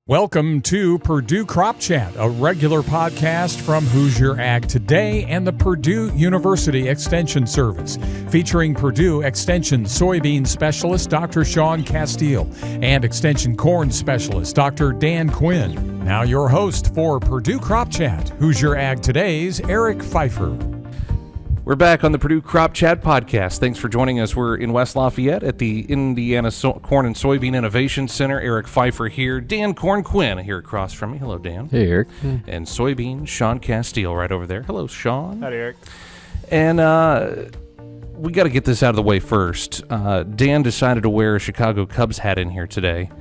Welcome to Purdue Crop Chat, a regular podcast from Hoosier Ag Today and the Purdue University Extension Service, featuring Purdue Extension soybean specialist Dr. Shaun Casteel and Extension corn specialist Dr. Dan Quinn. Now your host for Purdue Crop Chat, Hoosier Ag Today's Eric Pfeiffer. We're back on the Purdue Crop Chat Podcast. Thanks for joining us. We're in West Lafayette at the Indiana Corn and Soybean Innovation Center. Eric Pfeiffer here. Dan Quinn here across from me. Hello, Dan. Hey, Eric. And Soybean, Shaun Casteel right over there. Hello, Shaun. Howdy, Eric. And we got to get this out of the way first. Dan decided to wear a Chicago Cubs hat in here today.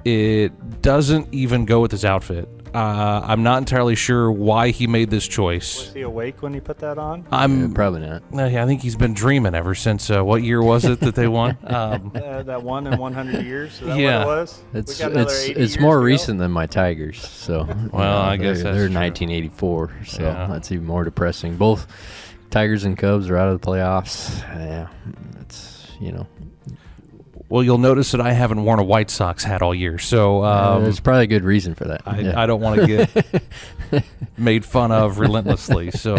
It doesn't even go with his outfit. I'm not entirely sure why he made this choice. Was he awake when he put that on? Probably not. I think he's been dreaming ever since, what year was it that they won? That one in 100 years? Is that Yeah. what it was? It's more recent than my Tigers. So Well, I guess they're that's 1984. So Yeah. that's even more depressing. Both Tigers and Cubs are out of the playoffs. Yeah, it's Well, you'll notice that I haven't worn a White Sox hat all year, so there's probably a good reason for that. I don't want to get made fun of relentlessly. So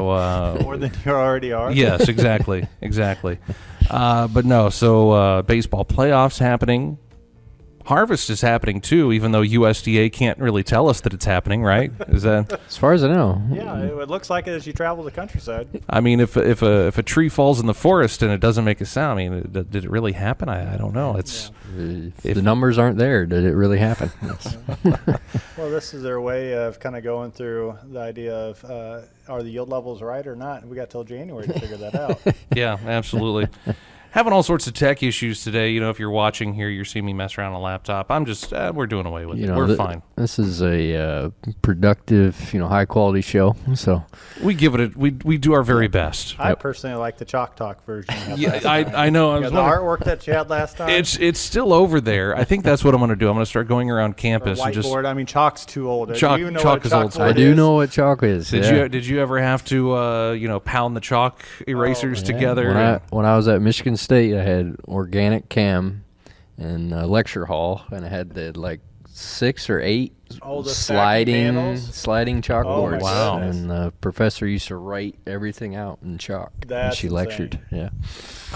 More than you already are? yes, exactly. But no, so baseball playoffs happening. Harvest is happening too, even though USDA can't really tell us that it's happening, right? Is that? As far as I know. Yeah, it looks like it as you travel the countryside. I mean, if a tree falls in the forest and it doesn't make a sound, I mean, did it really happen? I don't know. It's If the numbers aren't there, did it really happen? Yes. Well, this is their way of kind of going through the idea of are the yield levels right or not? We got till January to figure that out. Yeah, absolutely. Having all sorts of tech issues today. If you're watching here, you're seeing me mess around on a laptop. I'm just, we're doing away with it. We're fine. This is a productive, high quality show. So We give it we do our very best. I personally like the Chalk Talk version. Yeah, I know. The artwork that you had last time. It's still over there. I think that's what I'm going to do. I'm going to start going around campus or and just. whiteboard. I mean, chalk's too old. Chalk- Do you know chalk what is old. chalkboard I do know what chalk is. Did you ever have to pound the chalk erasers together? When I was at Michigan State, I had organic chem in lecture hall, and I had the 6 or 8 the sliding stacking chalkboards. Wow. And the professor used to write everything out in chalk when That's she insane. lectured. Yeah.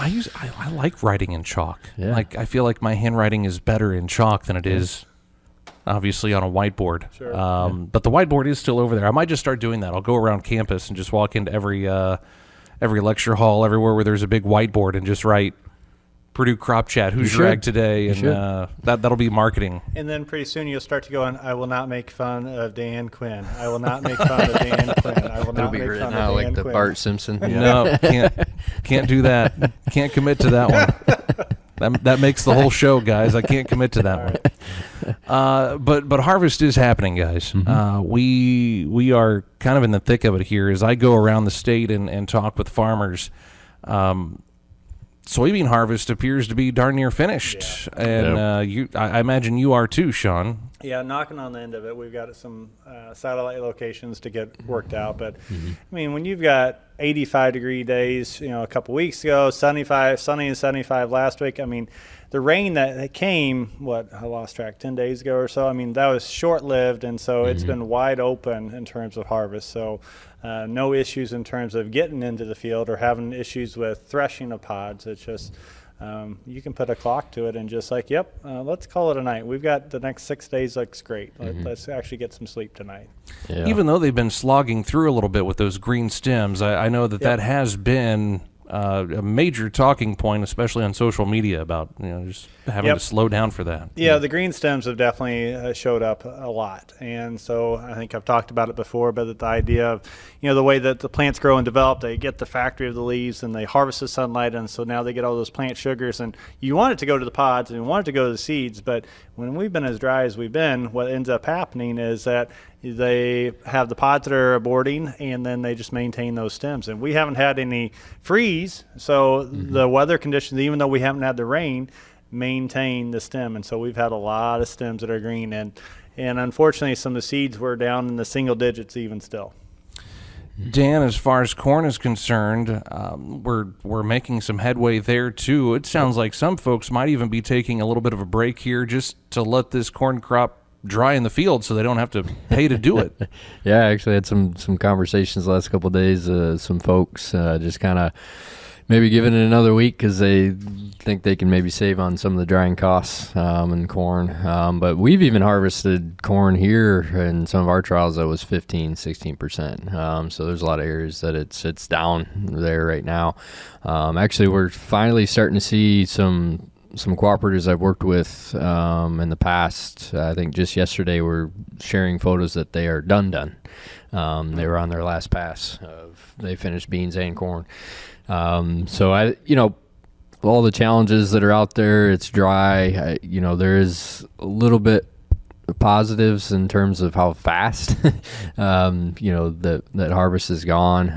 I like writing in chalk. Yeah. I feel like my handwriting is better in chalk than it is obviously on a whiteboard. Sure. But the whiteboard is still over there. I might just start doing that. I'll go around campus and just walk into every lecture hall, everywhere where there's a big whiteboard, and just write Purdue Crop Chat, Hoosier Ag Today, and that'll be marketing. And then pretty soon you'll start to go on, I will not make fun of Dan Quinn. I will not make fun of Dan Quinn. I will It'll not be make written fun out of Dan like the Quinn. Bart Simpson. No, can't do that. Can't commit to that one. That makes the whole show, guys. I can't commit to that one. But harvest is happening, guys. Mm-hmm. We are kind of in the thick of it here. As I go around the state and talk with farmers, soybean harvest appears to be darn near finished, and I imagine you are too, Shaun. Yeah, knocking on the end of it. We've got some satellite locations to get worked out. But, I mean, when you've got 85-degree days, a couple weeks ago, sunny and 75 last week, I mean, the rain that came, I lost track, 10 days ago or so, I mean, that was short-lived, and so it's been wide open in terms of harvest. So no issues in terms of getting into the field or having issues with threshing of pods. It's just you can put a clock to it and just let's call it a night. We've got the next 6 days looks great. Let's actually get some sleep tonight. Yeah. Even though they've been slogging through a little bit with those green stems, I know that has been a major talking point, especially on social media, about just having to slow down for that. Yeah, the green stems have definitely showed up a lot, and so I think I've talked about it before. But the idea of the way that the plants grow and develop, they get the factory of the leaves and they harvest the sunlight, and so now they get all those plant sugars. And you want it to go to the pods and you want it to go to the seeds, but when we've been as dry as we've been, what ends up happening is that they have the pods that are aborting, and then they just maintain those stems. And we haven't had any freeze, so the weather conditions, even though we haven't had the rain, maintain the stem. And so we've had a lot of stems that are green, and unfortunately some of the seeds were down in the single digits even still. Dan, as far as corn is concerned, we're making some headway there too. It sounds like some folks might even be taking a little bit of a break here just to let this corn crop dry in the field so they don't have to pay to do it. Yeah, I actually had some conversations the last couple of days. Some folks just kind of maybe giving it another week because they think they can maybe save on some of the drying costs in corn. But we've even harvested corn here in some of our trials that was 15-16%. So there's a lot of areas that it's down there right now. Actually, we're finally starting to see some cooperatives I've worked with in the past. I think just yesterday we're sharing photos that they are done. They were on their last pass. They finished beans and corn. So all the challenges that are out there, it's dry. There is a little bit of positives in terms of how fast, that harvest is gone,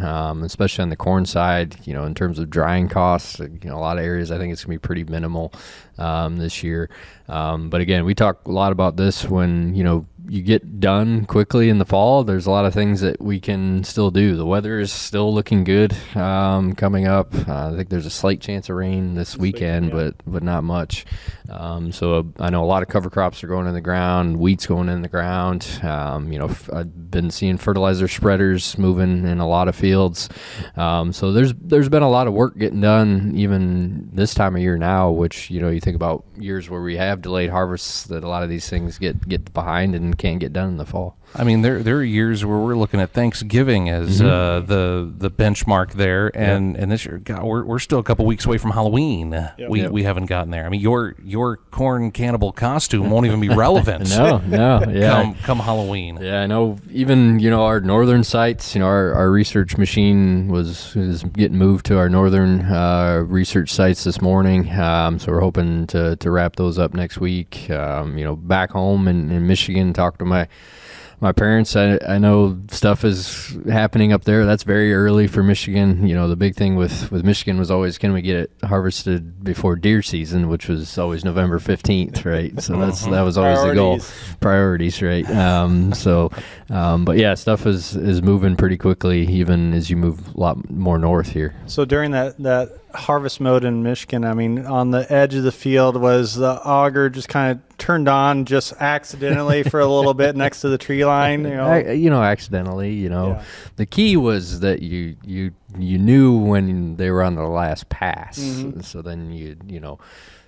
especially on the corn side, in terms of drying costs. A lot of areas, I think it's going to be pretty minimal this year. But again, we talk a lot about this when, you get done quickly in the fall. There's a lot of things that we can still do. The weather is still looking good coming up. I think there's a slight chance of rain this weekend, yeah. but not much. So I know a lot of cover crops are going in the ground. Wheat's going in the ground. I've been seeing fertilizer spreaders moving in a lot of fields. So there's been a lot of work getting done even this time of year now, which, you think about years where we have delayed harvests that a lot of these things get behind and can't get done in the fall. I mean, there are years where we're looking at Thanksgiving as the benchmark there, and this year, God, we're still a couple weeks away from Halloween. Yep. We haven't gotten there. I mean, your corn cannibal costume won't even be relevant. No, yeah. Come Halloween. Yeah, I know. Even our northern sites, our research machine is getting moved to our northern research sites this morning. So we're hoping to wrap those up next week. Back home in Michigan, talk to my parents. I know stuff is happening up there. That's very early for Michigan. The big thing with Michigan was always, can we get it harvested before deer season, which was always November 15th, right? So that was always the goal. Priorities, right? But yeah, stuff is moving pretty quickly, even as you move a lot more north here. So during that harvest mode in Michigan, I mean, on the edge of the field, was the auger just kind of turned on just accidentally for a little bit next to the tree line? Accidentally. Yeah. The key was that you knew when they were on the last pass, so then you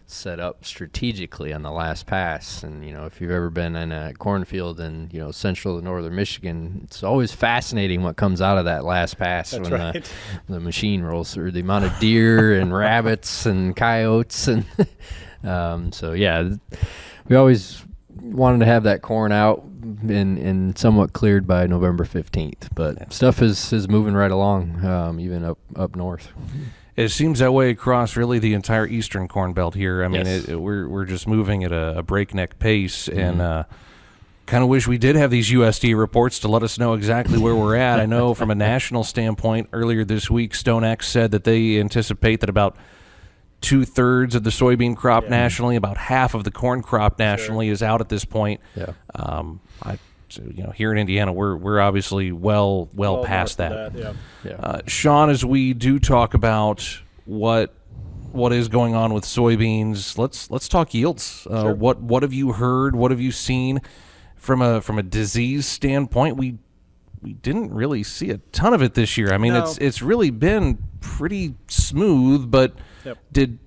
set up strategically on the last pass. And if you've ever been in a cornfield in central and northern Michigan, it's always fascinating what comes out of that last pass. That's when right. the machine rolls through, the amount of deer and rabbits and coyotes and we always wanted to have that corn out and somewhat cleared by November 15th, but stuff is moving right along, even up north. It seems that way across really the entire eastern corn belt here. I mean, Yes. we're just moving at a breakneck pace, and kind of wish we did have these USDA reports to let us know exactly where we're at. I know from a national standpoint, earlier this week, StoneX said that they anticipate that about 2/3 of the soybean crop nationally, about half of the corn crop nationally is out at this point. Yeah. Here in Indiana, we're obviously well past that. Yeah. Shaun, as we do talk about what is going on with soybeans, let's talk yields. Sure. What have you heard? What have you seen from a disease standpoint? We didn't really see a ton of it this year. I mean, No. it's really been pretty smooth, but did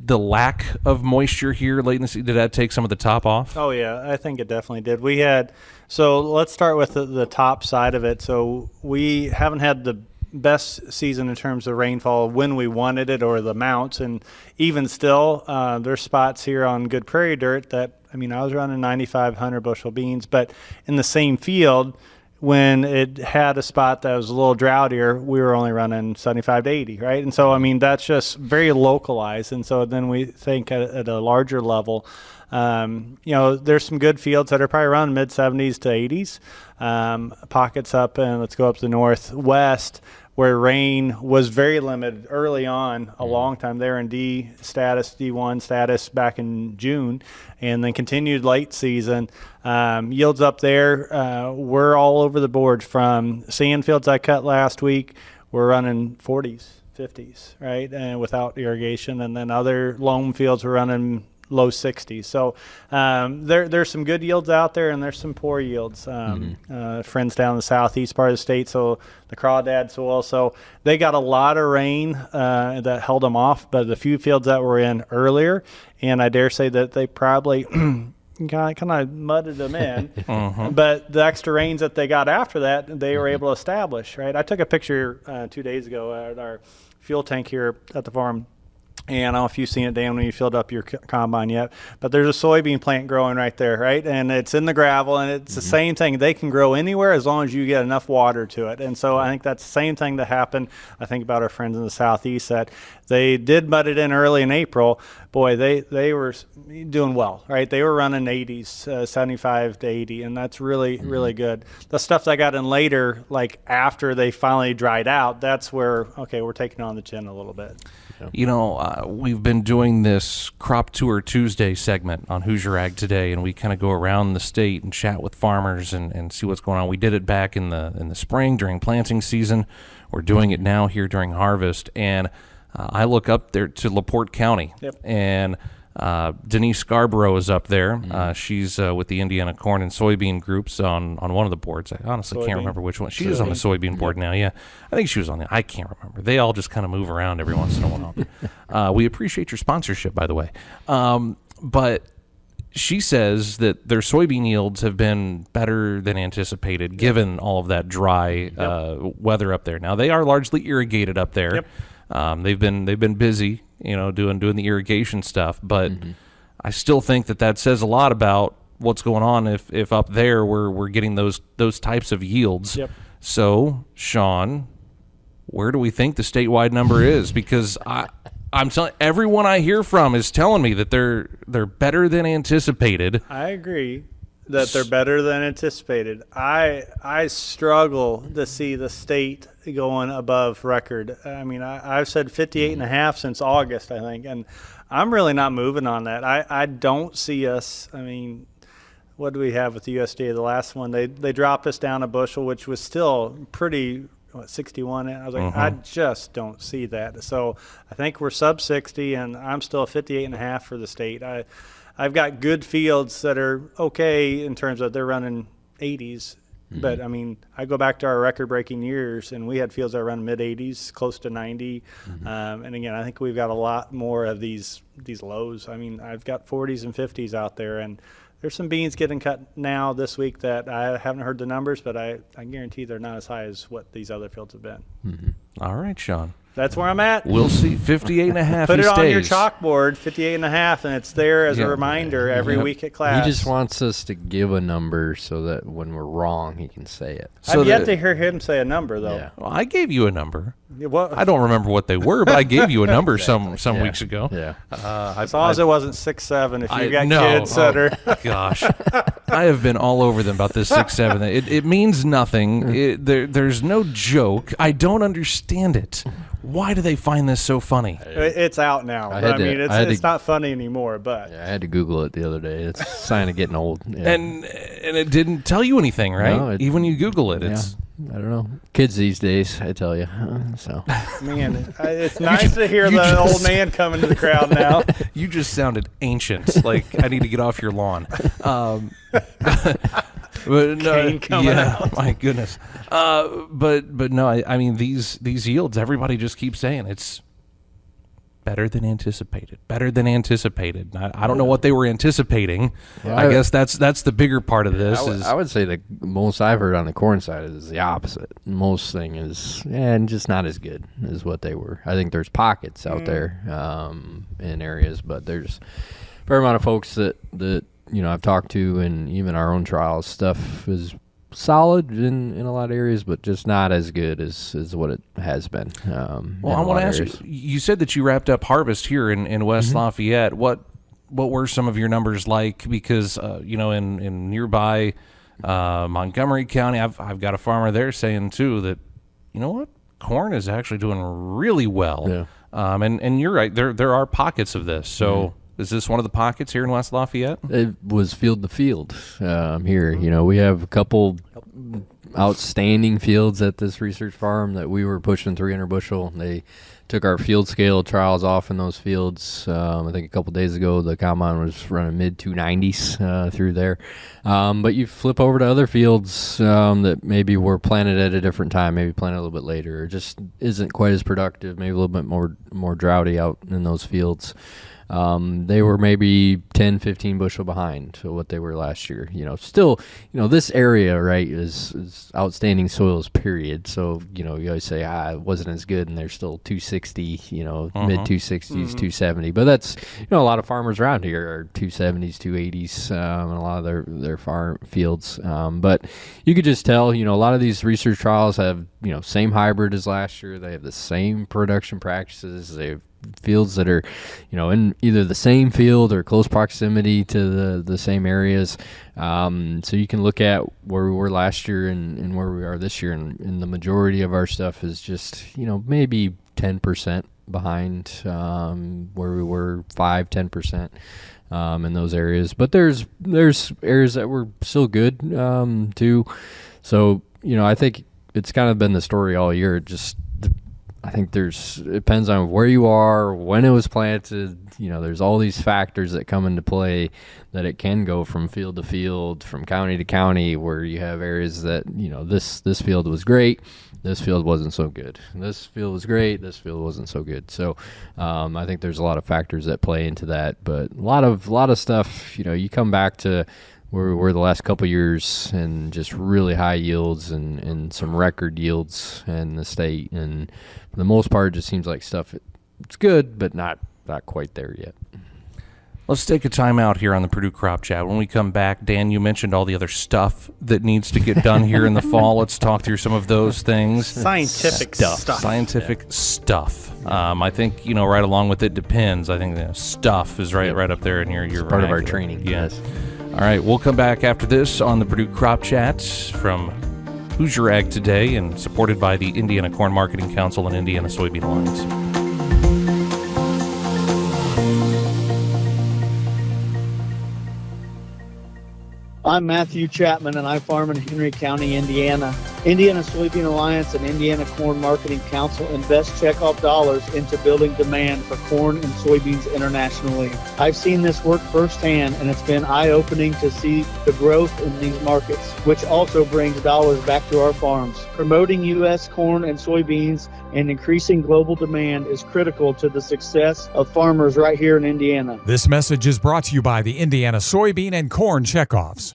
the lack of moisture here late in the season, did that take some of the top off? Oh, yeah, I think it definitely did. So let's start with the top side of it. So we haven't had the best season in terms of rainfall when we wanted it or the amounts. And even still, there's spots here on good prairie dirt that, I was running 9,500 bushel beans, but in the same field, when it had a spot that was a little droughtier, we were only running 75 to 80, right? And so, that's just very localized. And so then we think at a larger level, there's some good fields that are probably around mid-70s to 80s. Pockets up, and let's go up to the northwest, where rain was very limited early on, a long time. They were in D1 status back in June, and then continued late season. Yields up there were all over the board. From sand fields I cut last week, we're running 40s, 50s, right, and without irrigation. And then other loam fields were running low 60s. So there's some good yields out there, and there's some poor yields. Friends down in the southeast part of the state, so the crawdad soil, so they got a lot of rain that held them off, but the few fields that were in earlier, and I dare say that they probably kind of mudded them in. But the extra rains that they got after that, they were able to establish, right? I took a picture 2 days ago at our fuel tank here at the farm. And I don't know if you've seen it, Dan, when you filled up your combine yet, but there's a soybean plant growing right there, right? And it's in the gravel, and it's the same thing. They can grow anywhere as long as you get enough water to it. And so I think that's the same thing that happened. I think about our friends in the southeast that they did mud it in early in April. Boy, they were doing well, right? They were running 80s, 75 to 80, and that's really, really good. The stuff that got in later, like after they finally dried out, that's where, okay, we're taking on the chin a little bit. You know, we've been doing this Crop Tour Tuesday segment on Hoosier Ag Today, and we kind of go around the state and chat with farmers and see what's going on. We did it back in the spring during planting season. We're doing it now here during harvest, and I look up there to LaPorte County, and Denise Scarborough is up there. She's with the Indiana Corn and Soybean groups on one of the boards. I honestly can't remember which one. She is on the soybean board now, yeah. I think she was on I can't remember. They all just kind of move around every once in a while. We appreciate your sponsorship, by the way. But she says that their soybean yields have been better than anticipated, given all of that dry weather up there. Now, they are largely irrigated up there. They've been busy, you know, doing the irrigation stuff, but I still think that says a lot about what's going on if up there we're getting those types of yields. So, Shaun, where do we think the statewide number is? Because I'm telling everyone I hear from is telling me that they're better than anticipated. I agree that they're better than anticipated. I struggle to see the state going above record. I mean, I've said 58.5 since August, I think, and I'm really not moving on that. I don't see us. I mean, what do we have with the USDA? The last one, they dropped us down a bushel, which was still pretty. 61. I was like, I just don't see that. So I think we're sub 60, and I'm still 58.5 for the state. I've got good fields that are okay in terms of they're running 80s. But, I mean, I go back to our record-breaking years, and we had fields that run mid-80s, close to 90. And, again, I think we've got a lot more of these lows. I mean, I've got 40s and 50s out there, and there's some beans getting cut now this week that I haven't heard the numbers, but I guarantee they're not as high as what these other fields have been. All right, Shaun. That's where I'm at. We'll see. 58.5. Put it on your chalkboard, 58.5, and it's there as a reminder every week at class. He just wants us to give a number so that when we're wrong, he can say it. I've yet to hear him say a number, though. Yeah. Well, I gave you a number. Well, I don't remember what they were, but I gave you a number some weeks ago. Yeah. As long as it wasn't 6'7", if you got kids that are. Gosh. I have been all over them about this 6'7". It means nothing. There's no joke. I don't understand it. Why do they find this so funny? It's out now. It's not funny anymore. But I had to Google it the other day. It's a sign of getting old. Yeah. And it didn't tell you anything, right? No, even when you Google it, it's. I don't know. Kids these days, I tell you. So, man, it's nice to hear the old man come into the crowd now. You just sounded ancient. Like I need to get off your lawn. But no, coming out. My goodness. But no, I mean these yields. Everybody just keeps saying it's better than anticipated. Better than anticipated. I don't know what they were anticipating. Yeah, I guess that's the bigger part of this. I would say the most I've heard on the corn side is the opposite. Most thing is just not as good as what they were. I think there's pockets out there in areas, but there's a fair amount of folks that I've talked to, and even our own trials stuff is solid in a lot of areas, but just not as good as what it has been. Well, I want to ask you said that you wrapped up harvest here in West Lafayette. What were some of your numbers like? Because in nearby Montgomery County, I've got a farmer there saying too that corn is actually doing really well. Yeah. And you're right, there are pockets of this. So is this one of the pockets here in West Lafayette? It was field to field here. We have a couple outstanding fields at this research farm that we were pushing 300 bushel. They took our field scale trials off in those fields. I think a couple days ago the combine was running mid 290s through there. But you flip over to other fields that maybe were planted at a different time, maybe planted a little bit later, or just isn't quite as productive, maybe a little bit more droughty out in those fields. They were maybe 10, 15 bushel behind to what they were last year. Still, this area, right, is outstanding soils, period. So, you always say, it wasn't as good, and they're still 260, mid 260s, 270. But that's, a lot of farmers around here are 270s, 280s, in a lot of their farm fields. But you could just tell, a lot of these research trials have, same hybrid as last year. They have the same production practices. They have fields that are, in either the same field or close proximity to the same areas. So you can look at where we were last year and where we are this year, and the majority of our stuff is just, maybe 10% behind where we were 5-10% in those areas. But there's areas that were still good too. So, I think it's kind of been the story all year. I think it depends on where you are, when it was planted. There's all these factors that come into play that it can go from field to field, from county to county, where you have areas that, this field was great, this field wasn't so good. This field was great, this field wasn't so good. So I think there's a lot of factors that play into that. But a lot of stuff, you come back to where we were the last couple of years, and just really high yields and some record yields in the state. And for the most part, it just seems like stuff, it's good, but not quite there yet. Let's take a time out here on the Purdue Crop Chat. When we come back, Dan, you mentioned all the other stuff that needs to get done here in the fall. Let's talk through some of those things. Scientific stuff. Scientific stuff. I think, right along with it depends. I think stuff is right up there in your part of our training. Yes. All right, we'll come back after this on the Purdue Crop Chat from Hoosier Ag Today, and supported by the Indiana Corn Marketing Council and Indiana Soybean Alliance. I'm Matthew Chapman, and I farm in Henry County, Indiana. Indiana Soybean Alliance and Indiana Corn Marketing Council invest checkoff dollars into building demand for corn and soybeans internationally. I've seen this work firsthand, and it's been eye-opening to see the growth in these markets, which also brings dollars back to our farms. Promoting U.S. corn and soybeans and increasing global demand is critical to the success of farmers right here in Indiana. This message is brought to you by the Indiana Soybean and Corn Checkoffs.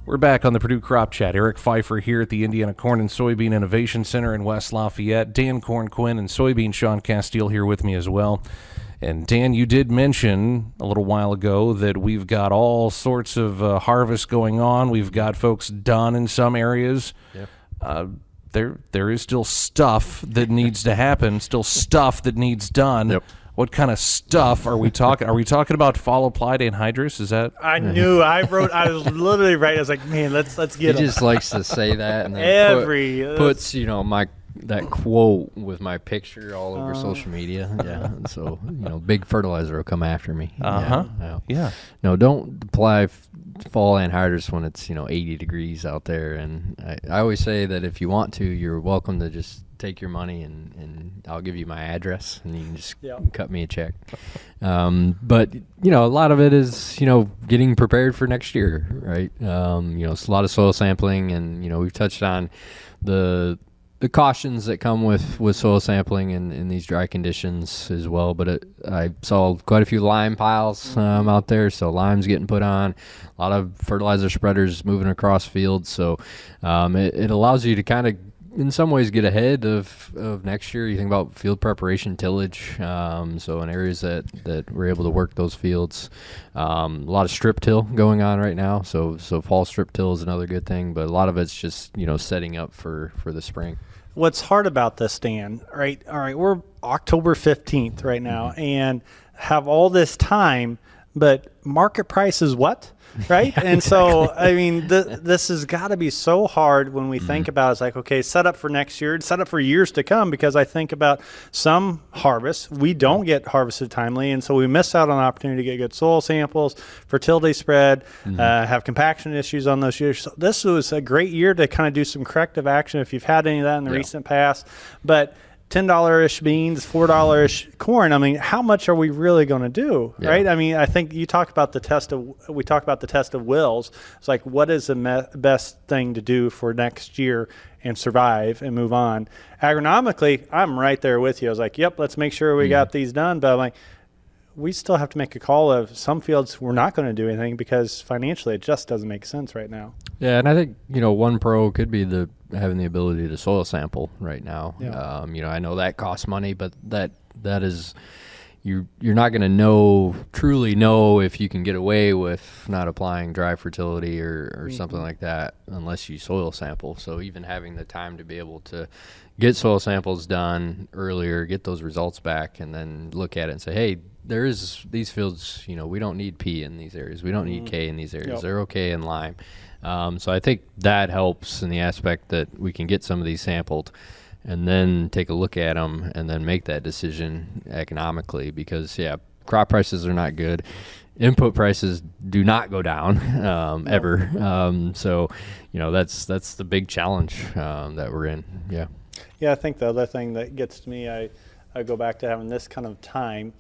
We're back on the Purdue Crop Chat. Eric Pfeiffer here at the Indiana Corn and Soybean Innovation Center in West Lafayette. Dan Corn Quinn and Soybean Shaun Casteel here with me as well. And Dan, you did mention a little while ago that we've got all sorts of harvest going on. We've got folks done in some areas. Yep. There is still stuff that needs to happen, still stuff that needs done. Yep. What kind of stuff are we talking? Are we talking about fall applied anhydrous? Is that? I knew. I was literally right. I was like, man, let's get him. He just likes to say that, and then puts that quote with my picture all over social media. Yeah, and so big fertilizer will come after me. Yeah. No, don't apply fall anhydrous when it's 80 degrees out there. And I always say that if you want to, you're welcome to just take your money and I'll give you my address and you can just cut me a check. But a lot of it is getting prepared for next year, right? It's a lot of soil sampling, and we've touched on the cautions that come with soil sampling in these dry conditions as well. But I saw quite a few lime piles out there, so lime's getting put on. A lot of fertilizer spreaders moving across fields, so it allows you to kind of, in some ways, get ahead of next year. You think about field preparation, tillage, so in areas that we're able to work those fields. A lot of strip till going on right now, so fall strip till is another good thing, but a lot of it's just setting up for the spring. What's hard about this, Dan, right? All right, we're October 15th right now, and have all this time but market price is what? Right? And so, I mean, this has got to be so hard when we think about it. It's like, okay, set up for next year, set up for years to come, because I think about some harvests, we don't get harvested timely, and so we miss out on an opportunity to get good soil samples, fertility spread, have compaction issues on those years. So this was a great year to kind of do some corrective action if you've had any of that in the recent past. But $10-ish beans, $4-ish corn. I mean, how much are we really going to do, right? I mean, I think we talk about the test of wills. It's like, what is the best thing to do for next year and survive and move on? Agronomically, I'm right there with you. I was like, yep, let's make sure we got these done. But I'm like, we still have to make a call of some fields we're not going to do anything because financially it just doesn't make sense right now. Yeah, and I think, one pro could be having the ability to soil sample right now. Yeah. I know that costs money, but that is you're not going to truly know if you can get away with not applying dry fertility or something like that unless you soil sample. So even having the time to be able to get soil samples done earlier, get those results back, and then look at it and say, hey, there is these fields, we don't need P in these areas. We don't need K in these areas. Yep. They're okay in lime. So I think that helps in the aspect that we can get some of these sampled and then take a look at them and then make that decision economically, because, crop prices are not good. Input prices do not go down ever. So, that's the big challenge that we're in. Yeah. Yeah, I think the other thing that gets to me, I go back to having this kind of time.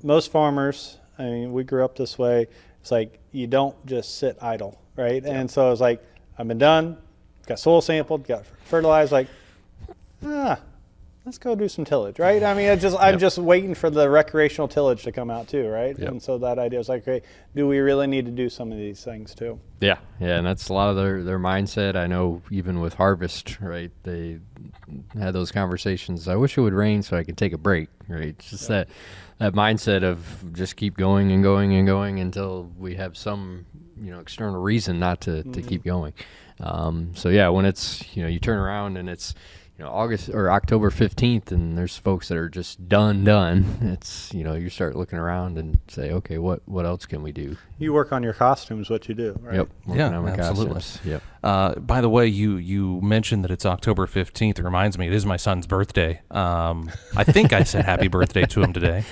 Most farmers, I mean, we grew up this way. It's like you don't just sit idle, right? And so it's like, I've been done, got soil sampled, got fertilized, like, let's go do some tillage, right? I mean, I'm just waiting for the recreational tillage to come out too, right? Yep. And so that idea is like, okay, do we really need to do some of these things too? Yeah, and that's a lot of their mindset. I know even with harvest, right, they had those conversations. I wish it would rain so I could take a break, right? It's just that mindset of just keep going and going and going until we have some, external reason not to keep going. So when it's, you turn around and it's, August or October 15th, and there's folks that are just done. It's, you start looking around and say, okay, what else can we do? You work on your costumes, what you do, right? Yep. Yeah, absolutely. Costumes. Yep. By the way, you mentioned that it's October 15th. It reminds me, it is my son's birthday. I think I said happy birthday to him today.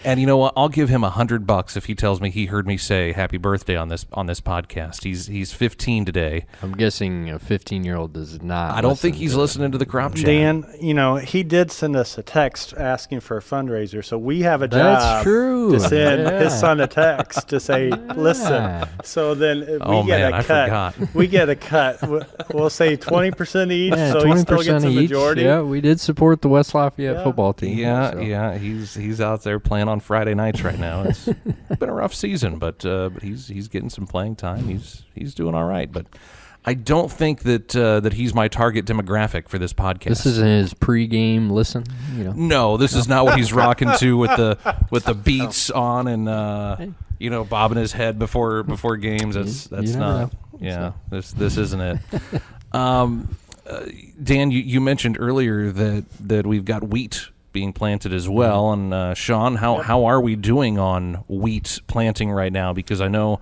And you know what? I'll give him $100 if he tells me he heard me say happy birthday on this podcast. He's 15 today. I'm guessing a 15-year-old does not. I don't think he's listening to the crop chat. Dan, he did send us a text asking for a fundraiser, so we have a job. That's true. To send his son a text to say, listen. So then we get a cut. We get a cut. We'll say 20% each, so he still gets a majority. Yeah, we did support the West Lafayette football team. Yeah, he's out there playing on Friday nights right now. It's been a rough season, but he's getting some playing time. He's doing all right, but I don't think that he's my target demographic for this podcast. This isn't his pregame listen, No, this is not what he's rocking to with the beats on and bobbing his head before games. That's not. Yeah, this isn't it. Dan, you mentioned earlier that we've got wheat being planted as well, and Shaun, how are we doing on wheat planting right now? Because I know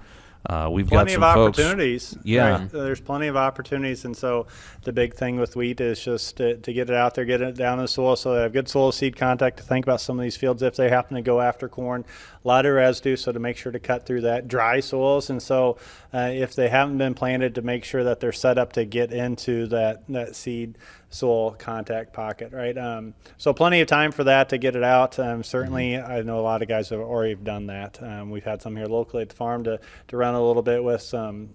we've got some opportunities. Yeah, right? There's plenty of opportunities, and so the big thing with wheat is just to get it out there, get it down in the soil, so they have good soil seed contact. To think about some of these fields if they happen to go after corn, a lot of residue, so to make sure to cut through that dry soils, and so if they haven't been planted, to make sure that they're set up to get into that seed soil contact pocket, right? So plenty of time for that to get it out. Certainly, I know a lot of guys have already done that. We've had some here locally at the farm to run a little bit with some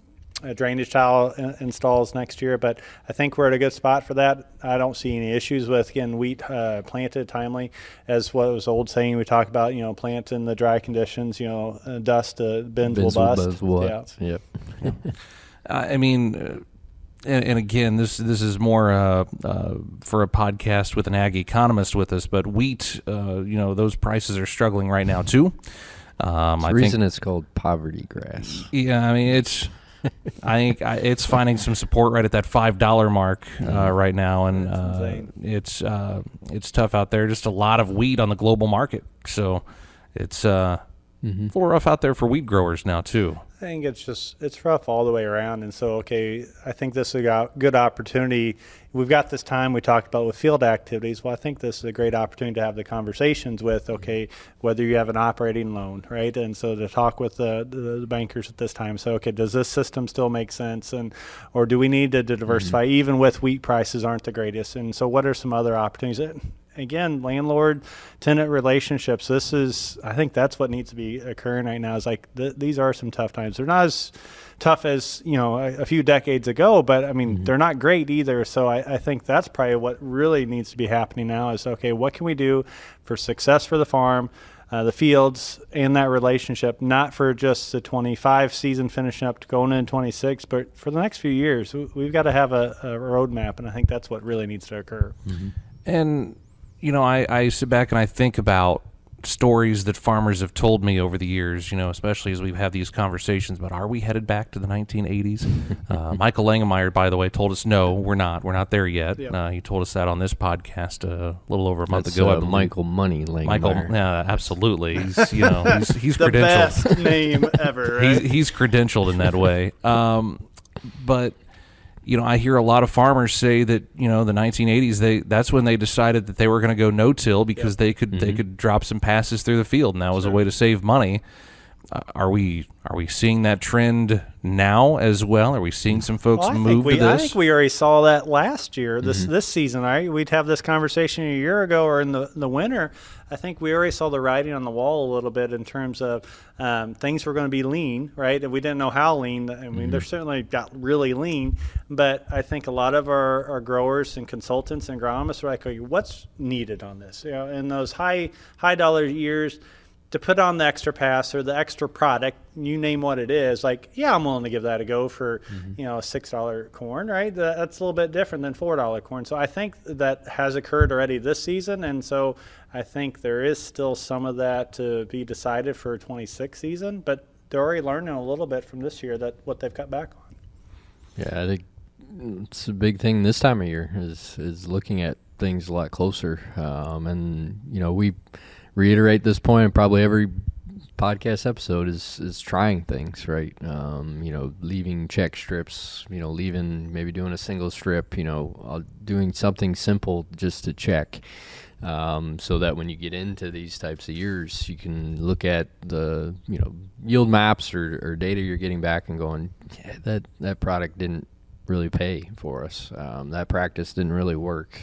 drainage tile installs next year, but I think we're at a good spot for that. I don't see any issues with getting wheat planted timely. As what was old saying, we talk about, plant in the dry conditions, dust, bins will bust. Yep. I mean, and again, this is more for a podcast with an ag economist with us, but wheat, those prices are struggling right now too. The reason it's called poverty grass. Yeah, I mean I think it's finding some support right at that $5 mark right now, and it's tough out there. Just a lot of wheat on the global market, so it's a little rough out there for wheat growers now too. I think it's rough all the way around. And so, I think this is a good opportunity. We've got this time we talked about with field activities. Well, I think this is a great opportunity to have the conversations with, whether you have an operating loan, right? And so to talk with the bankers at this time. So, does this system still make sense? Or do we need to diversify even with wheat prices aren't the greatest? And so what are some other opportunities? Again, landlord-tenant relationships. I think that's what needs to be occurring right now. Is like these are some tough times. They're not as tough as a few decades ago, but I mean they're not great either. So I think that's probably what really needs to be happening now. Is what can we do for success for the farm, the fields, and that relationship, not for just the 25 season finishing up to going into 26, but for the next few years. We've got to have a roadmap, and I think that's what really needs to occur. And I sit back and I think about stories that farmers have told me over the years, especially as we've had these conversations about, are we headed back to the 1980s? Michael Langemeyer, by the way, told us, no, we're not. We're not there yet. Yep. He told us that on this podcast a little over a month ago. Michael Money Langemeyer. Michael, yeah, absolutely. He's he's the credentialed. Best name ever, right? He's credentialed in that way. But I hear a lot of farmers say that, the 1980s, that's when they decided that they were going to go no-till because they could drop some passes through the field, and that was a way to save money. Are we seeing that trend now as well? Are we seeing some folks move to this? I think we already saw that last year, this season, right? We'd have this conversation a year ago or in the winter. I think we already saw the writing on the wall a little bit in terms of things were going to be lean, right? And we didn't know how lean. I mean, they're certainly got really lean, but I think a lot of our growers and consultants and agronomists are like, okay, what's needed on this? In those high dollar years, to put on the extra pass or the extra product, you name what it is, I'm willing to give that a go for, $6 corn, right? That's a little bit different than $4 corn. So I think that has occurred already this season. And so I think there is still some of that to be decided for 26 season, but they're already learning a little bit from this year that what they've cut back on. Yeah, I think it's a big thing this time of year is looking at things a lot closer. And, we reiterate this point in probably every podcast episode is trying things, right? Leaving check strips, maybe doing a single strip, doing something simple just to check, so that when you get into these types of years, you can look at the, yield maps or data you're getting back and going, yeah, that product didn't really pay for us. That practice didn't really work.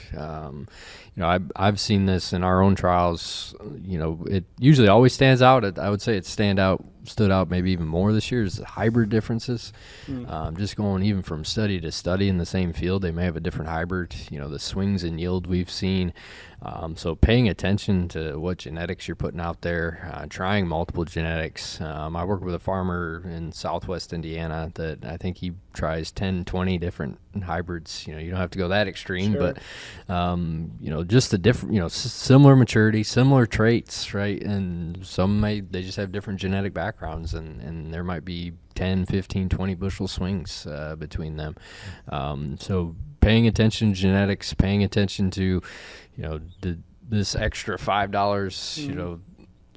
I've seen this in our own trials. It usually always stands out. I would say it stood out maybe even more this year is the hybrid differences. Just going even from study to study in the same field, they may have a different hybrid. The swings in yield we've seen. So paying attention to what genetics you're putting out there, trying multiple genetics. I work with a farmer in southwest Indiana that I think he tries 10, 20 different hybrids. You don't have to go that extreme, Sure. but, just the different, similar maturity, similar traits, right? And some they just have different genetic backgrounds, and there might be 10, 15, 20 bushel swings between them. So paying attention to genetics, paying attention to, this extra $5,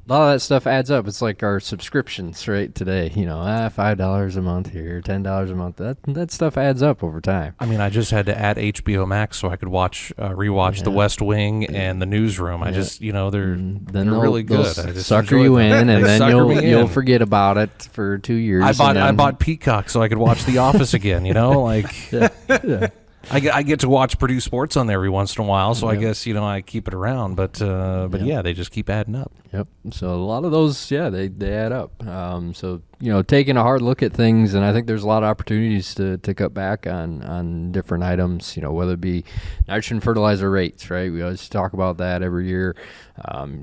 a lot of that stuff adds up. It's like our subscriptions, right? Today, $5 a month here, $10 a month. That stuff adds up over time. I mean, I just had to add HBO Max so I could rewatch The West Wing and The Newsroom. I just, they're really good. I just sucker you in, and then you'll forget about it for 2 years. I bought Peacock so I could watch The Office again. Yeah. I get to watch Purdue sports on there every once in a while, so I guess I keep it around. But they just keep adding up. Yep. So a lot of those, they add up. So taking a hard look at things, and I think there's a lot of opportunities to cut back on different items. Whether it be nitrogen fertilizer rates, right? We always talk about that every year.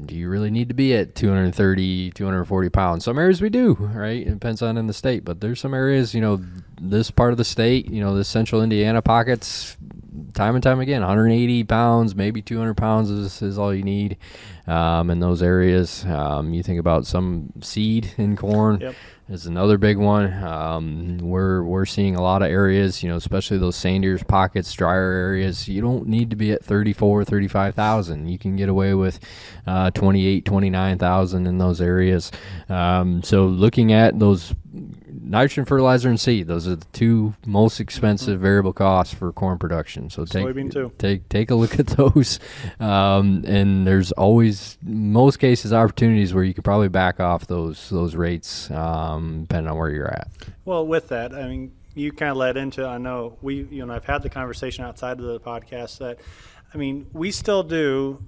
Do you really need to be at 230, 240 pounds? Some areas we do, right? It depends on in the state, but there's some areas, this part of the state, the central Indiana pockets, time and time again, 180 pounds, maybe 200 pounds is all you need in those areas. You think about some seed in corn. Yep. Is another big one. We're seeing a lot of areas, especially those sandier pockets, drier areas. You don't need to be at 34, 35,000. You can get away with 28, 29,000 in those areas. So looking at those nitrogen fertilizer and seed, those are the two most expensive variable costs for corn production. So Soybean too. Take a look at those. And there's always, most cases, opportunities where you could probably back off those rates depending on where you're at. Well, with that, I mean, you kind of led into, I know I've had the conversation outside of the podcast that, I mean, we still do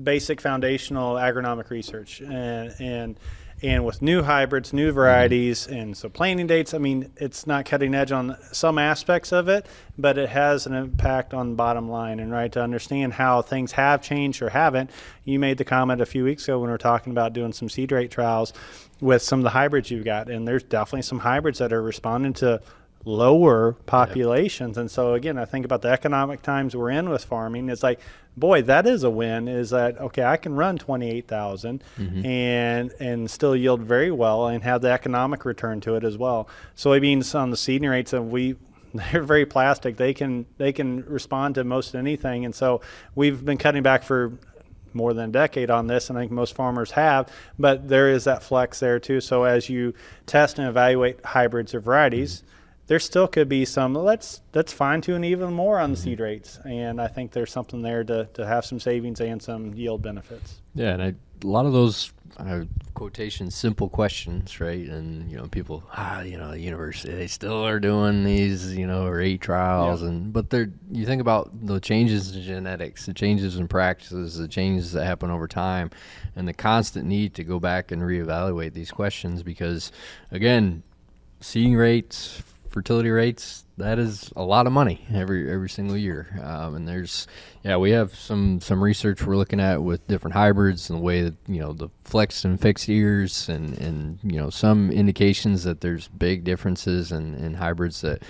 basic foundational agronomic research and with new hybrids, new varieties, and so planting dates, I mean, it's not cutting edge on some aspects of it, but it has an impact on the bottom line. And right, to understand how things have changed or haven't, you made the comment a few weeks ago when we were talking about doing some seed rate trials with some of the hybrids you've got, and there's definitely some hybrids that are responding to lower populations. And so again, I think about the economic times we're in with farming. It's like, boy, that is a win, is that, okay, I can run 28,000 and still yield very well and have the economic return to it as well. Soybeans on the seeding rates, they're very plastic. They can respond to most anything. And so we've been cutting back for more than a decade on this, and I think most farmers have, but there is that flex there too. So as you test and evaluate hybrids or varieties, there still could be some, let's fine tune even more on the seed rates. And I think there's something there to have some savings and some yield benefits. Yeah, and a lot of those quotation simple questions, right? And people, the university, they still are doing these, rate trials, but you think about the changes in genetics, the changes in practices, the changes that happen over time, and the constant need to go back and reevaluate these questions because, again, seeding rates, fertility rates, that is a lot of money every single year. And we have some research we're looking at with different hybrids and the way that, the flexed and fixed ears and some indications that there's big differences in hybrids that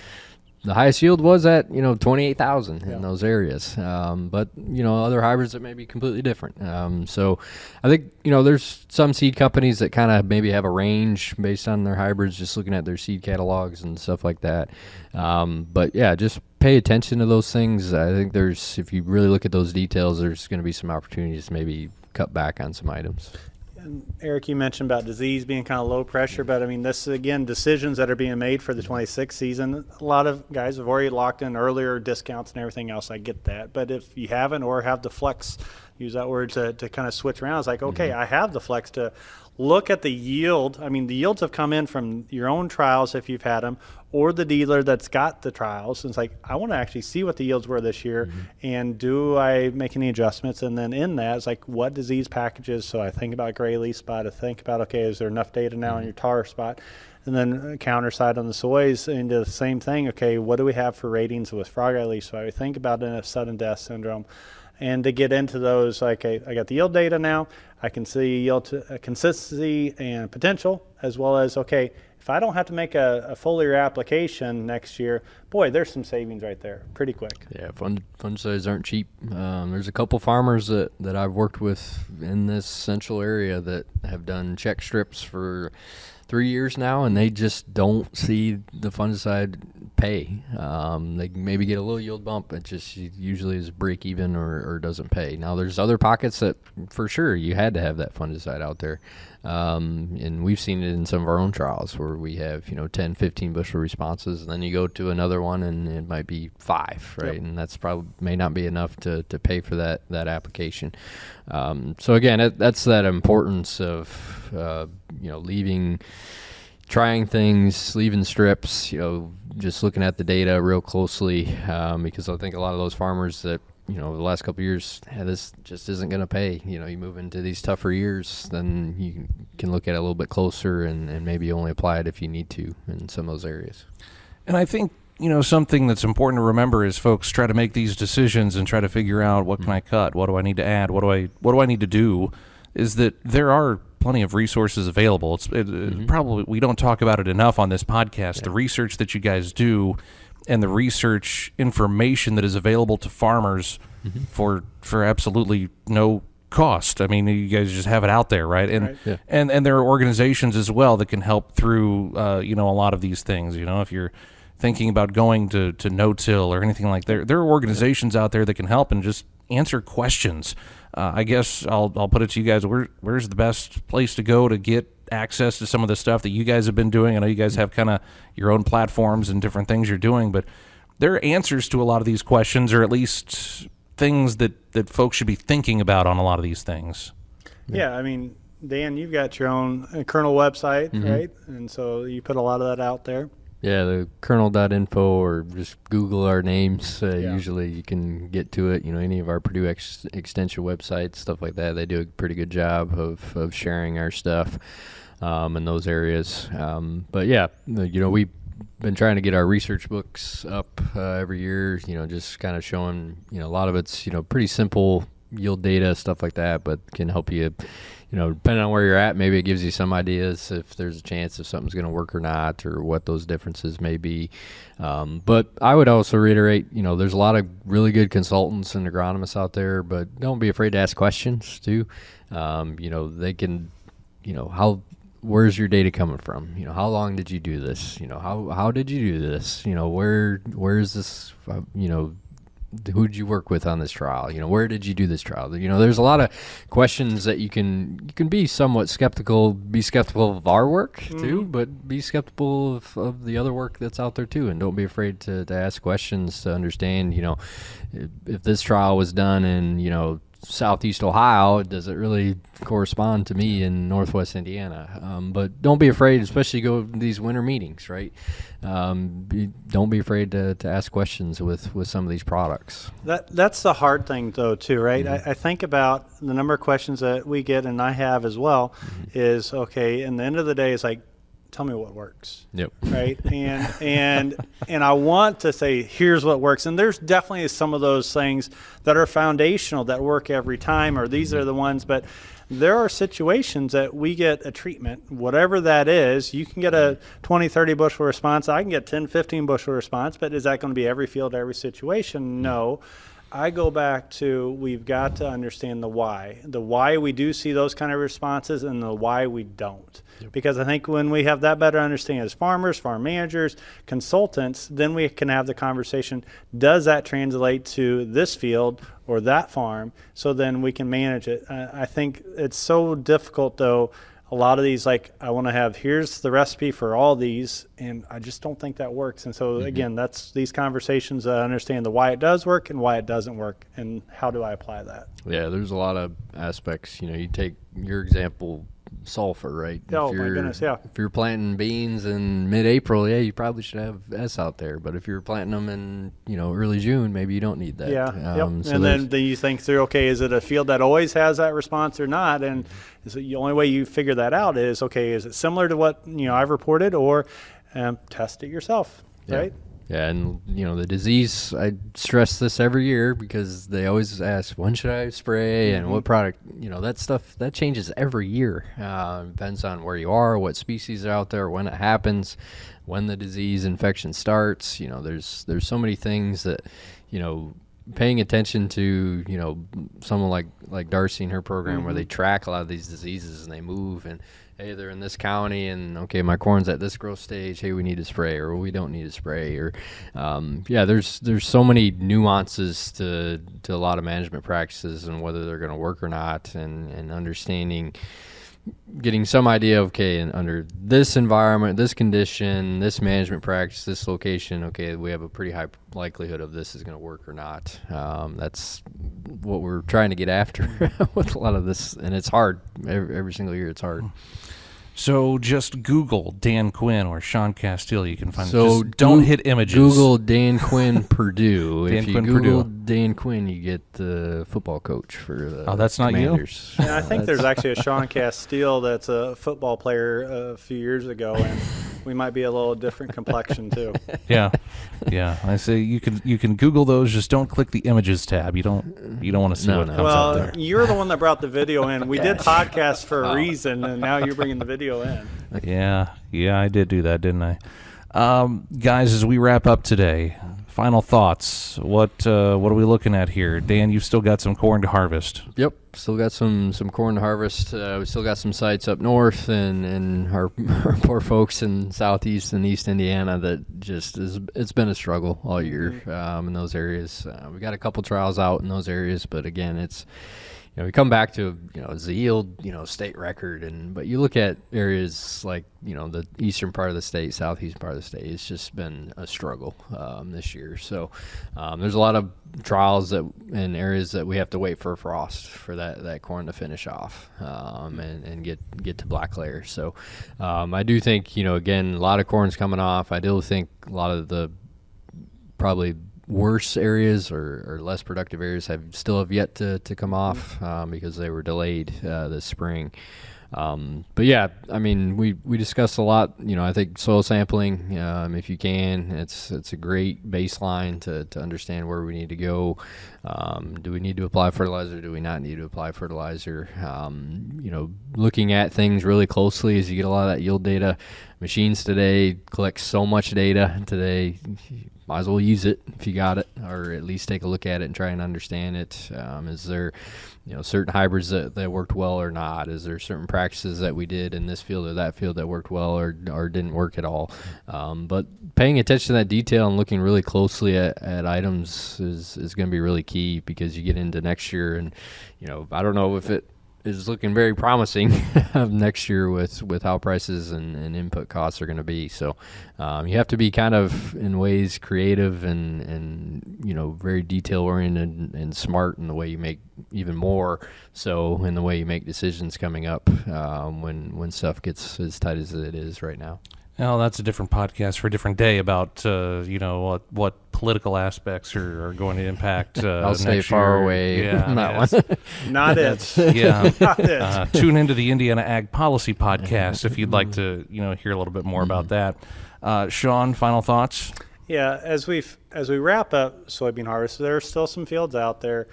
the highest yield was at, 28,000 in those areas. But, other hybrids that may be completely different. So I think, there's some seed companies that kind of maybe have a range based on their hybrids, just looking at their seed catalogs and stuff like that. But yeah, just pay attention to those things. I think if you really look at those details, there's going to be some opportunities to maybe cut back on some items. And Eric, you mentioned about disease being kind of low pressure, but I mean, this is, again, decisions that are being made for the 26 season. A lot of guys have already locked in earlier discounts and everything else. I get that. But if you haven't or have the flex, use that word to kind of switch around, it's like, okay, I have the flex to look at the yield. I mean, the yields have come in from your own trials if you've had them, or the dealer that's got the trials. And it's like, I want to actually see what the yields were this year, and do I make any adjustments? And then in that, it's like, what disease packages? So I think about gray leaf spot. I think about, okay, is there enough data now on your tar spot? And then counter side on the soys, and do the same thing. Okay, what do we have for ratings with frog eye leaf spot? I think about in a sudden death syndrome. And to get into those, like, I got the yield data now. I can see yield consistency and potential, as well as, okay, if I don't have to make a foliar application next year, boy, there's some savings right there pretty quick. Yeah, fungicides aren't cheap. There's a couple farmers that I've worked with in this central area that have done check strips for 3 years now, and they just don't see the fungicide pay. They maybe get a little yield bump, it just usually is break even or doesn't pay. Now there's other pockets that for sure you had to have that fungicide out there. And we've seen it in some of our own trials where we have 10, 15 bushel responses, and then you go to another one and it might be 5, right? Yep. And that's probably may not be enough to pay for that application. So again, that's that importance of trying things, leaving strips, just looking at the data real closely, because I think a lot of those farmers that the last couple of years, this just isn't going to pay. You move into these tougher years, then you can look at it a little bit closer and maybe only apply it if you need to in some of those areas. And I think, something that's important to remember is folks try to make these decisions and try to figure out what can I cut, what do I need to add, what do I need to do, is that there are plenty of resources available. Probably we don't talk about it enough on this podcast. Yeah. The research that you guys do and the research information that is available to farmers for absolutely no cost. I mean, you guys just have it out there, right? And Right. and there are organizations as well that can help through a lot of these things. If you're thinking about going to no-till or anything like that, there are organizations out there that can help and just answer questions. I guess I'll put it to you guys. Where's the best place to go to get access to some of the stuff that you guys have been doing? I know you guys have kind of your own platforms and different things you're doing, but there are answers to a lot of these questions, or at least things that folks should be thinking about on a lot of these things. Yeah, I mean, Dan, you've got your own kernel website, right? And so you put a lot of that out there. Yeah, the kernel.info, or just Google our names. Usually you can get to it. Any of our Purdue Extension websites, stuff like that, they do a pretty good job of sharing our stuff in those areas. But yeah, we've been trying to get our research books up every year, just kind of showing, a lot of it's, pretty simple yield data, stuff like that, but can help you, depending on where you're at, maybe it gives you some ideas if there's a chance if something's going to work or not, or what those differences may be. But I would also reiterate, there's a lot of really good consultants and agronomists out there, but don't be afraid to ask questions too. They can, where's your data coming from? How long did you do this? How did you do this? Where's this, who did you work with on this trial? Where did you do this trial? There's a lot of questions that you can be somewhat skeptical. Be skeptical of our work too, but be skeptical of the other work that's out there too, and don't be afraid to ask questions to understand. If this trial was done in Southeast Ohio, does it really correspond to me in Northwest Indiana? But don't be afraid, especially go to these winter meetings, right? Don't be afraid to ask questions with some of these products. That's the hard thing, though, too, right? I think about the number of questions that we get, and I have as well, is, okay, and the end of the day, it's like, tell me what works. Yep. Right. And I want to say, here's what works. And there's definitely some of those things that are foundational that work every time, or these are the ones, but there are situations that we get a treatment, whatever that is. You can get a 20, 30 bushel response. I can get 10, 15 bushel response, but is that going to be every field, every situation? No. I go back to, we've got to understand the why we do see those kind of responses, and the why we don't. Yep. Because I think when we have that better understanding as farmers, farm managers, consultants, then we can have the conversation, does that translate to this field or that farm? So then we can manage it. I think it's so difficult, though. A lot of these, like, I want to have, here's the recipe for all these, and I just don't think that works. And so, again, that's these conversations that understand the why it does work and why it doesn't work, and how do I apply that? Yeah, there's a lot of aspects. You take your example, sulfur, right? Oh, my goodness, yeah. If you're planting beans in mid-April, you probably should have S out there. But if you're planting them in, early June, maybe you don't need that. Yeah, So and then you think through, okay, is it a field that always has that response or not? And so the only way you figure that out is, okay, is it similar to what, I've reported, or test it yourself, right? Yeah, and the disease, I stress this every year because they always ask, when should I spray and what product? That stuff, that changes every year. Depends on where you are, what species are out there, when it happens, when the disease infection starts. There's so many things that, paying attention to, someone like Darcy and her program where they track a lot of these diseases and they move, and hey, they're in this county, and okay, my corn's at this growth stage. Hey, we need to spray, or we don't need to spray, or there's so many nuances to a lot of management practices and whether they're going to work or not, and understanding, getting some idea of, okay, and under this environment, this condition, this management practice, this location, okay, we have a pretty high likelihood of this is going to work or not. That's what we're trying to get after with a lot of this, and it's hard. Every single year it's hard. So just Google Dan Quinn or Shaun Casteel. You can find so just don't hit images. Google Dan Quinn Purdue. Dan if you Quinn Google Purdue. Dan Quinn, you get the football coach for the that's not Commanders. you? Yeah, I think there's actually a Shaun Casteel that's a football player a few years ago, and we might be a little different complexion too. Yeah. I say you can Google those. Just don't click the images tab. You don't want to see what comes up there. Well, you're the one that brought the video in. We did podcasts for a reason, and now you're bringing the video in. Yeah, I did do that, didn't I? Guys, as we wrap up today, final thoughts. What are we looking at here? Dan, you've still got some corn to harvest. Yep, still got some corn to harvest. We still got some sites up north and our poor folks in southeast and east Indiana that just it's been a struggle all year in those areas. We got a couple trials out in those areas, but again, it's we come back to it's the yield state record, but you look at areas like the eastern part of the state, southeast part of the state, it's just been a struggle this year. So there's a lot of trials in areas that we have to wait for frost for that corn to finish off and get to black layer. So I do think again, a lot of corn's coming off. I do think a lot of the probably worse areas or less productive areas still have yet to come off because they were delayed this spring. But yeah, I mean, we discussed a lot. I think soil sampling, if you can, it's a great baseline to understand where we need to go. Do we need to apply fertilizer? Do we not need to apply fertilizer? Looking at things really closely as you get a lot of that yield data. Machines today collect so much data today. Might as well use it if you got it, or at least take a look at it and try and understand it. Is there, certain hybrids that worked well or not? Is there certain practices that we did in this field or that field that worked well or didn't work at all? But paying attention to that detail and looking really closely at items is going to be really key, because you get into next year and, I don't know if it is looking very promising next year with how prices and input costs are going to be. So you have to be kind of in ways creative and very detail oriented and smart in the way you make, even more so in the way you make decisions coming up when stuff gets as tight as it is right now. Well, that's a different podcast for a different day about what political aspects are going to impact. I'll stay far away on that one. Not it. Yeah. Not it. Tune into the Indiana Ag Policy Podcast if you'd like to hear a little bit more about that. Shaun, final thoughts? Yeah, as we wrap up soybean harvest, there are still some fields out there.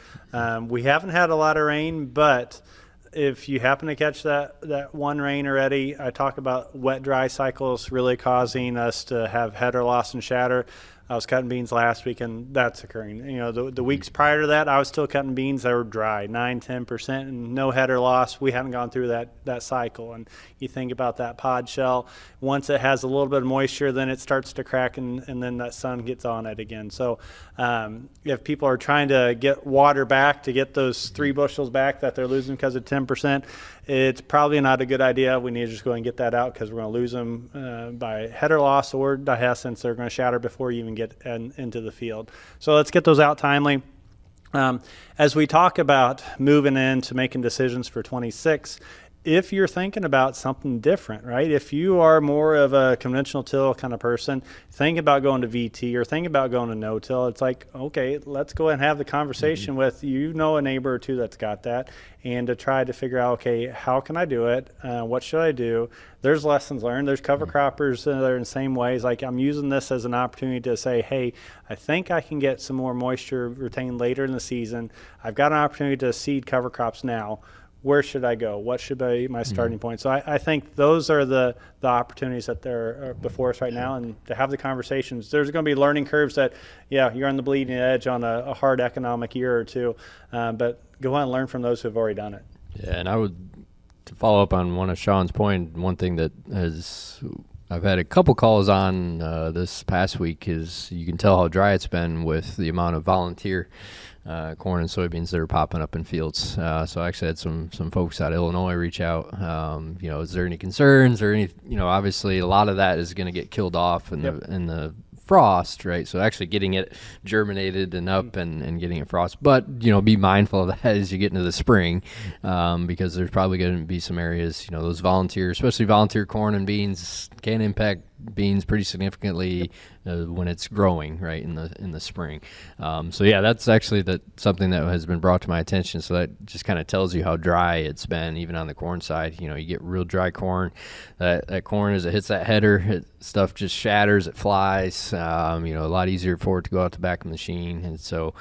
We haven't had a lot of rain, but if you happen to catch that one rain already, I talk about wet dry cycles really causing us to have header loss and shatter. I was cutting beans last week, and that's occurring. The weeks prior to that, I was still cutting beans that were dry, 9-10%, and no header loss. We haven't gone through that cycle. And you think about that pod shell, once it has a little bit of moisture, then it starts to crack, and then that sun gets on it again. So if people are trying to get water back to get those 3 bushels back that they're losing because of 10%, it's probably not a good idea. We need to just go and get that out, because we're going to lose them by header loss or dehiscence. They're going to shatter before you even get into the field. So let's get those out timely. As we talk about moving into making decisions for 26, if you're thinking about something different, right? If you are more of a conventional till kind of person, think about going to VT or think about going to no-till, it's like, okay, let's go ahead and have the conversation with, a neighbor or two that's got that, and to try to figure out, okay, how can I do it? What should I do? There's lessons learned. There's cover croppers that are in the same ways. Like, I'm using this as an opportunity to say, hey, I think I can get some more moisture retained later in the season. I've got an opportunity to seed cover crops now. Where should I go? What should be my starting point? So I think those are the opportunities that are before us right now, and to have the conversations. There's going to be learning curves that, you're on the bleeding edge on a hard economic year or two, but go ahead and learn from those who have already done it. Yeah, and I would, to follow up on one of Shaun's point, one thing that I've had a couple calls on this past week is you can tell how dry it's been with the amount of volunteer corn and soybeans that are popping up in fields. So I actually had some folks out of Illinois reach out. Is there any concerns or any? Obviously a lot of that is going to get killed off in the frost, right? So actually getting it germinated and up and getting it frost. But, be mindful of that as you get into the spring, because there's probably going to be some areas, those especially volunteer corn and beans can impact beans pretty significantly when it's growing, right, in the spring. That's actually something that has been brought to my attention. So that just kind of tells you how dry it's been, even on the corn side. You get real dry corn. That corn, as it hits that header, stuff just shatters, it flies. A lot easier for it to go out the back of the machine. And so,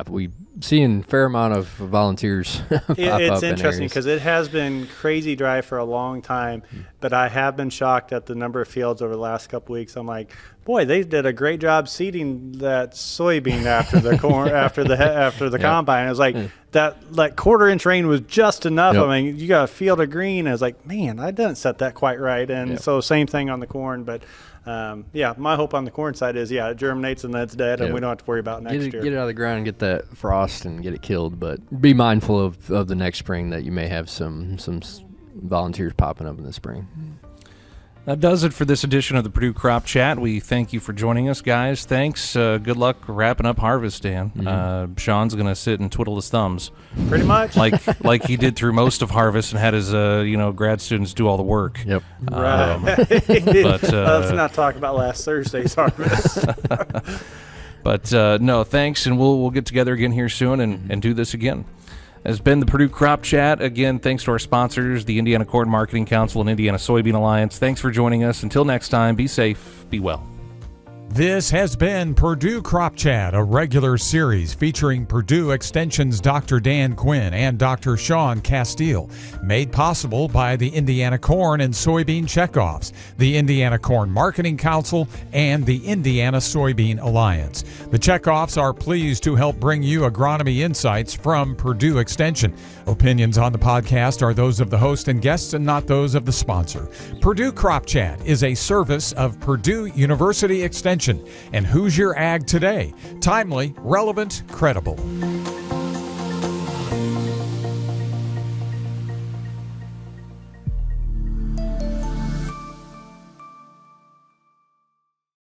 we seeing a fair amount of volunteers pop up. It's interesting because it has been crazy dry for a long time, but I have been shocked at the number number of fields over the last couple weeks. I'm like, boy, they did a great job seeding that soybean after the corn after the combine. It was like that quarter-inch rain was just enough. Yep. I mean, you got a field of green. I was like, man, I didn't set that quite right. And so same thing on the corn, but. My hope on the corn side is, it germinates and that's dead, and we don't have to worry about next year. Get it out of the ground and get that frost and get it killed. But be mindful of the next spring that you may have some volunteers popping up in the spring. That does it for this edition of the Purdue Crop Chat. We thank you for joining us, guys. Thanks. Good luck wrapping up harvest, Dan. Mm-hmm. Sean's going to sit and twiddle his thumbs. Pretty much. like he did through most of harvest and had his grad students do all the work. Yep. Right. But let's not talk about last Thursday's harvest. But no, thanks, and we'll get together again here soon and do this again. Has been the Purdue Crop Chat. Again, thanks to our sponsors, the Indiana Corn Marketing Council and Indiana Soybean Alliance. Thanks for joining us. Until next time, be safe, be well. This has been Purdue Crop Chat, a regular series featuring Purdue Extension's Dr. Dan Quinn and Dr. Shaun Casteel, made possible by the Indiana Corn and Soybean Checkoffs, the Indiana Corn Marketing Council, and the Indiana Soybean Alliance. The Checkoffs are pleased to help bring you agronomy insights from Purdue Extension. Opinions on the podcast are those of the host and guests and not those of the sponsor. Purdue Crop Chat is a service of Purdue University Extension and Hoosier Ag Today. Timely, relevant, credible.